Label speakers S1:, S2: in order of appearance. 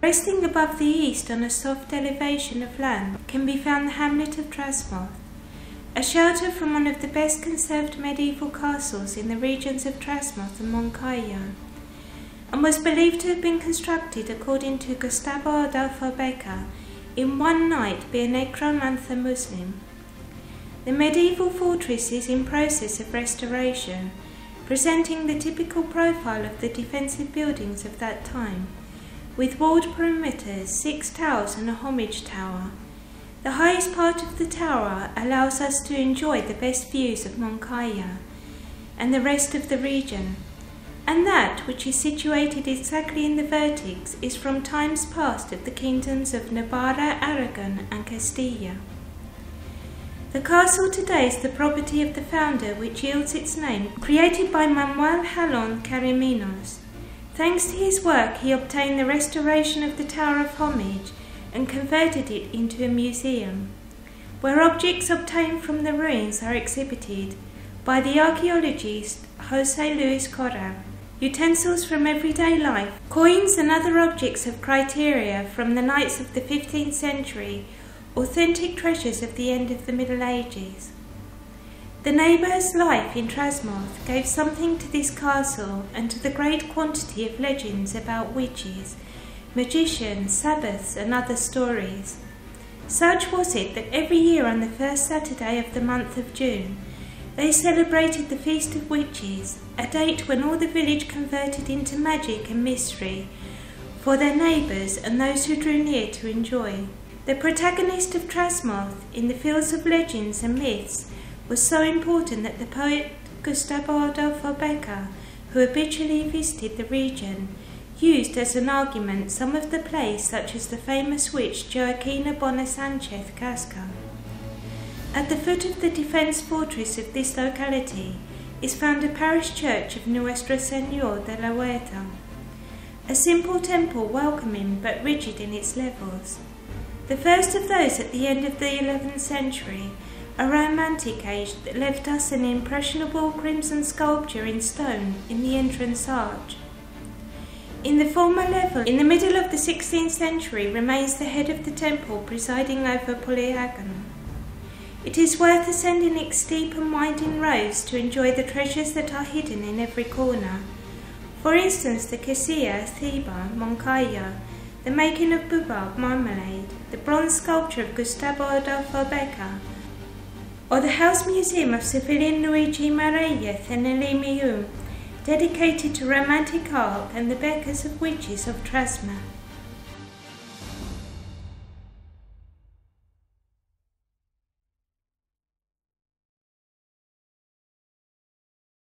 S1: Resting above the east on a soft elevation of land can be found the hamlet of Trasmoz, a shelter from one of the best conserved medieval castles in the regions of Trasmoz and Moncayo, and was believed to have been constructed, according to Gustavo Adolfo Becker, in one night by a necromancer Muslim. The medieval fortress is in process of restoration, presenting the typical profile of the defensive buildings of that time, with walled perimeters, 6 towers and a homage tower. The highest part of the tower allows us to enjoy the best views of Moncayo and the rest of the region, and that which is situated exactly in the vertex is from times past of the kingdoms of Navarra, Aragon and Castilla. The castle today is the property of the founder, which yields its name, created by Manuel Jalón Cariminos. Thanks to his work, he obtained the restoration of the Tower of Homage and converted it into a museum, where objects obtained from the ruins are exhibited by the archaeologist José Luis Corral. Utensils from everyday life, coins and other objects of criteria from the knights of the 15th century, authentic treasures of the end of the Middle Ages. The neighbours' life in Trasmoz gave something to this castle and to the great quantity of legends about witches, magicians, sabbaths and other stories. Such was it that every year on the first Saturday of the month of June, they celebrated the Feast of Witches, a date when all the village converted into magic and mystery for their neighbours and those who drew near to enjoy. The protagonist of Trasmoz in the fields of legends and myths was so important that the poet Gustavo Adolfo Becker, who habitually visited the region, used as an argument some of the plays such as the famous witch Joaquina Bona Sanchez Casca. At the foot of the defence fortress of this locality is found a parish church of Nuestra Señora de la Huerta, a simple temple welcoming but rigid in its levels. The first of those at the end of the 11th century, a romantic age that left us an impressionable crimson sculpture in stone in the entrance arch. In the former level, in the middle of the 16th century, remains the head of the temple presiding over Polyagon. It is worth ascending its steep and winding roads to enjoy the treasures that are hidden in every corner. For instance, the Casilla, Theba, Moncayo, the making of rhubarb marmalade, the bronze sculpture of Gustavo Adolfo Becker, or the House Museum of civilian Luigi Marellez and Elimiu, dedicated to romantic art and the Beckers of witches of Trasmoz.